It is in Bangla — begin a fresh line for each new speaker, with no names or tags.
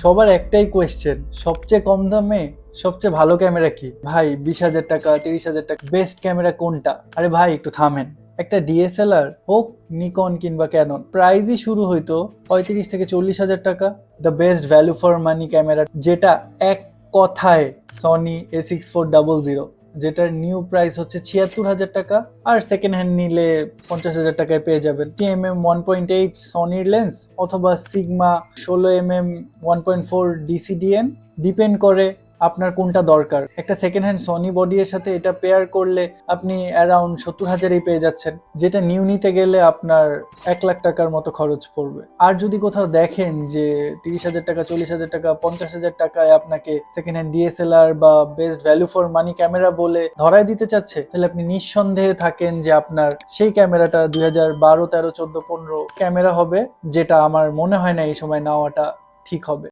সবার একটাই কোয়েশ্চেন, সবচেয়ে কম দামে সবচেয়ে ভালো ক্যামেরা কি? ভাই 20,000 টাকা 30,000 টাকা বেস্ট ক্যামেরা কোনটা? আরে ভাই একটু থামেন। একটা ডিএসএলআর হোক নিকন কিংবা ক্যানন, প্রাইসই শুরু হইতো 35 থেকে 40,000 টাকা। The best value for money camera, যেটা এক কথায় সনি A6400, যেটার নিউ প্রাইস হচ্ছে 76,000 টাকা, আর সেকেন্ড হ্যান্ড নিলে 50,000 টাকায় পেয়ে যাবেন। TMM 1.8 সনির লেন্স অথবা সিগমা 16mm 1.4 DCDN, ডিপেন্ড করে আপনার কোনটা দরকার। একটা সেকেন্ড হ্যান্ড সনি বডি এর সাথে এটা পেয়ার করলে আপনি অ্যারাউন্ড 70,000-এই পেয়ে যাচ্ছেন, যেটা নিউ নিতে গেলে আপনার 1 লাখ টাকার মতো খরচ পড়বে। আর যদি কোথাও দেখেন যে 30,000 টাকা 40,000 টাকা 50,000 টাকায় আপনাকে সেকেন্ড হ্যান্ড ডিএসএলআর বা best value for money camera বলে ধরায় দিতে চাচ্ছে, তাহলে আপনি নিঃসন্দেহে থাকেন যে আপনার সেই ক্যামেরাটা 2012, 13, 14, 15 ক্যামেরা হবে, যেটা আমার মনে হয় না এই সময় নেওয়াটা ঠিক হবে।